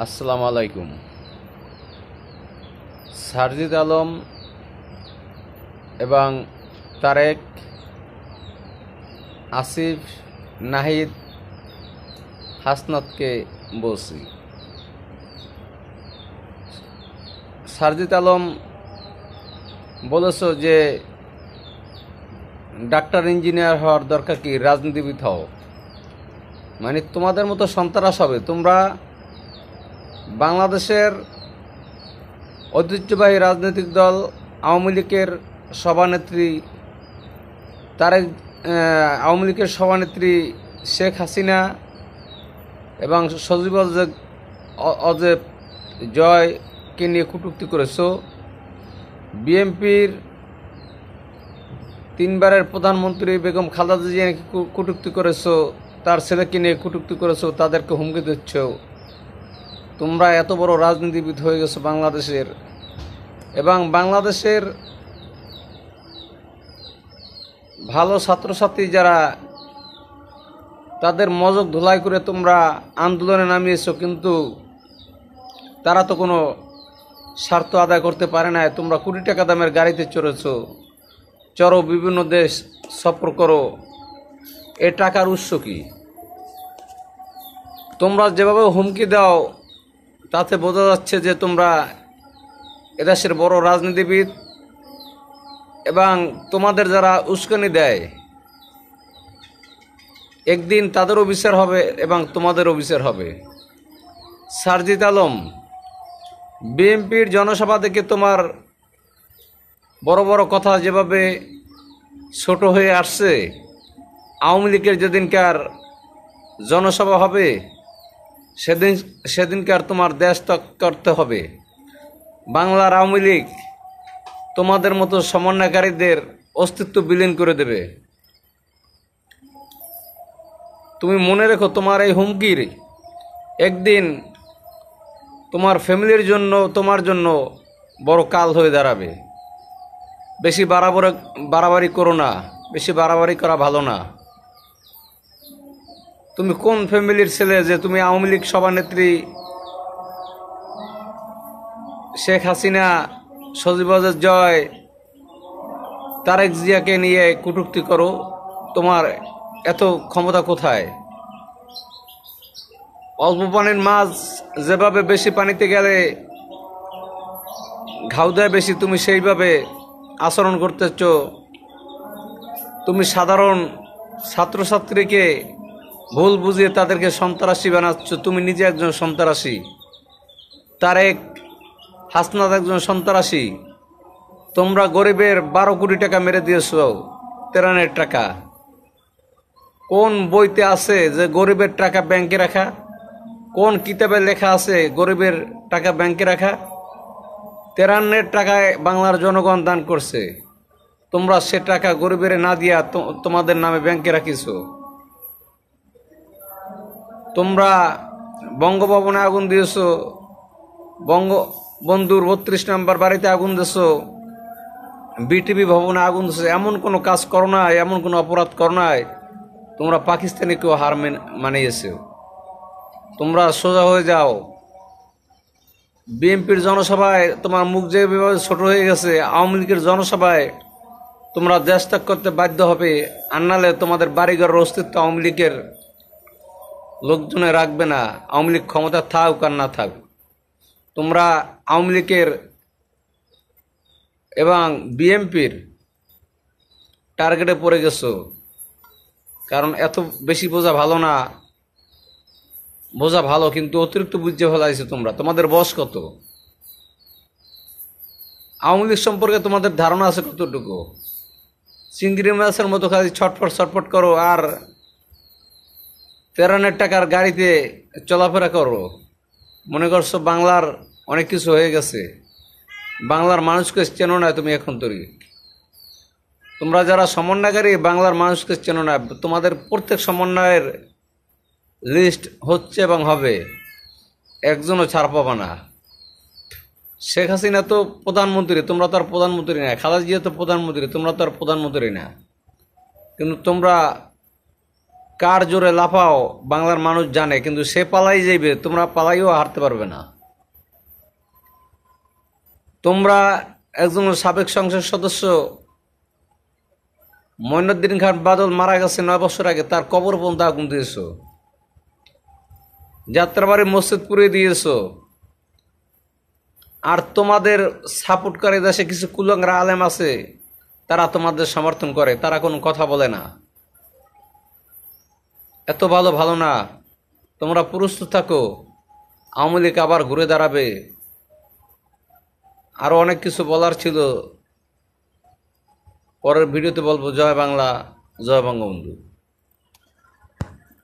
আসসালামু আলাইকুম। সারজিদ আলম এবং তারেক, আসিফ, নাহিদ, হাসনাতকে বলছি, সারজিদ আলম বলেছ যে ডাক্তার ইঞ্জিনিয়ার হওয়ার দরকার কি, রাজনীতিবিদ হও। মানে তোমাদের মতো সন্ত্রাস হবে। তোমরা বাংলাদেশের ঐতিহ্যবাহী রাজনৈতিক দল আওয়ামী লীগের সভানেত্রী আওয়ামী লীগের সভানেত্রী শেখ হাসিনা এবং সজীব অজেব জয়কে নিয়ে কটূক্তি করেছো। বিএনপির 3 বারের প্রধানমন্ত্রী বেগম খালেদা জিয়াকে কটূক্তি করেছো, তার ছেলেকে নিয়ে কটূক্তি করেছো, তাদেরকে হুমকি দিচ্ছ। তোমরা এত বড় রাজনীতিবিদ হয়ে গেছো বাংলাদেশের, এবং বাংলাদেশের ভালো ছাত্রছাত্রী যারা, তাদের মজক ধুলাই করে তোমরা আন্দোলনে নামিয়েছো, কিন্তু তারা তো কোনো স্বার্থ আদায় করতে পারে না। তোমরা কোটি টাকা দামের গাড়িতে চড়ো, বিভিন্ন দেশ সফর করো। এ টাকার উৎস কি? তোমরা যেভাবে হুমকি দাও তাতে বোঝা যাচ্ছে যে তোমরা এদেশের বড় রাজনীতিবিদ, এবং তোমাদের যারা উস্কানি দেয় একদিন তাদেরও বিচার হবে এবং তোমাদেরও বিচার হবে। সারজিদ আলম, বিএনপির জনসভা থেকে তোমার বড় বড় কথা যেভাবে ছোট হয়ে আসছে, আওয়ামী লীগের যেদিনকার জনসভা হবে সেদিনকার তোমার দেশ ত্যাগ করতে হবে। বাংলার আওয়ামী লীগ তোমাদের মতো সমন্বয়কারীদের অস্তিত্ব বিলীন করে দেবে। তুমি মনে রেখো, তোমার এই হুমকির একদিন তোমার ফ্যামিলির জন্য, তোমার জন্য বড় কাল হয়ে দাঁড়াবে। বেশি বাড়াবাড়ি করো না, বেশি বাড়াবাড়ি করা ভালো না। তুমি কোন ফ্যামিলির ছেলে যে তুমি আওয়ামী লীগ সভানেত্রী শেখ হাসিনা, সজীব জয়, তারেক জিয়াকে নিয়ে কটূক্তি করো? তোমার এত ক্ষমতা কোথায়? অল্প পানির মাছ যেভাবে বেশি পানিতে গেলে ঘাউ দেয় বেশি, তুমি সেইভাবে আচরণ করতেছ। তুমি সাধারণ ছাত্রছাত্রীকে ভুল বুঝিয়ে তাদেরকে সন্ত্রাসী বানাচ্ছ। তুমি নিজে একজন সন্ত্রাসী, তারেক হাসনাত একজন সন্ত্রাসী। তোমরা গরিবের 12 কোটি টাকা মেরে দিয়েছ, তেরানের টাকা। কোন বইতে আছে যে গরিবের টাকা ব্যাংকে রাখা? কোন কিতাবে লেখা আছে গরিবের টাকা ব্যাংকে রাখা? 53 টাকায় বাংলার জনগণ দান করছে, তোমরা সে টাকা গরিবের না দিয়া তোমাদের নামে ব্যাংকে রাখিস। তোমরা বঙ্গভবনে আগুন দিয়েছ, বঙ্গবন্ধুর 32 নম্বর বাড়িতে আগুন দিয়েছ, বিটিভি ভবনে আগুন দিয়েছ। এমন কোনো কাজ করো না, এমন কোনো অপরাধ করো না তোমরা পাকিস্তানিকেও হার মানিয়েছ। তোমরা সোজা হয়ে যাও। বিএনপির জনসভায় তোমার মুখ যেভাবে ছোট হয়ে গেছে, আওয়ামী লীগের জনসভায় তোমরা দেশ ত্যাগ করতে বাধ্য হবে। আর নাহলে তোমাদের বাড়িঘরের অস্তিত্ব আওয়ামী লীগের লোকজনে রাখবে না। আওয়ামী লীগ ক্ষমতা থাক আর না থাক, তোমরা আওয়ামী লীগের এবং বিএনপির টার্গেটে পড়ে গেছো। কারণ এত বেশি বোঝা ভালো না, বোঝা ভালো কিন্তু অতিরিক্ত বুঝে ফেলাইছো তোমরা। তোমাদের বয়স কত? আওয়ামী লীগ সম্পর্কে তোমাদের ধারণা আছে কতটুকু? চিংড়ি মাছের মতো খালি ছটফট করো আর 13 টাকার গাড়িতে চলাফেরা করো। মনে করছো বাংলার অনেক কিছু হয়ে গেছে। বাংলার মানুষকে চেনো না তুমি এখন তৈরি। তোমরা যারা সমন্বয়কারী, বাংলার মানুষকে চেনো না। তোমাদের প্রত্যেক সমন্বয়ের লিস্ট হচ্ছে এবং হবে, একজনও ছাড় পাবা না। শেখ হাসিনা তো প্রধানমন্ত্রী, তোমরা তো আর প্রধানমন্ত্রী না। খালেদা জিয়া তো প্রধানমন্ত্রী, তোমরা তো আর প্রধানমন্ত্রী না। কিন্তু তোমরা কার জোরে লাফাও বাংলার মানুষ জানে, কিন্তু সে পালাই যাইবে, তোমরা পালাইও হারতে পারবে না। তোমরা একজন সাবেক সংসদ সদস্য মঈনুদ্দিন খান বাদল মারা গেছে 9 বছর আগে, তার কবর পর্যন্ত আগুন দিয়েছ, যাত্রাবাড়ি মসজিদ পুড়িয়ে দিয়েছ। আর তোমাদের সাপোর্টকারী দেশে কিছু কুলাঙ্গারা আলেম আছে, তারা তোমাদের সমর্থন করে, তারা কোনো কথা বলে না। এত ভালো ভালো না, তোমরা প্রস্তুত থাকো, আওয়ামী লীগ আবার ঘুরে দাঁড়াবে। আরো অনেক কিছু বলার ছিল, পরের ভিডিওতে বলবো। জয় বাংলা, জয় বঙ্গবন্ধু।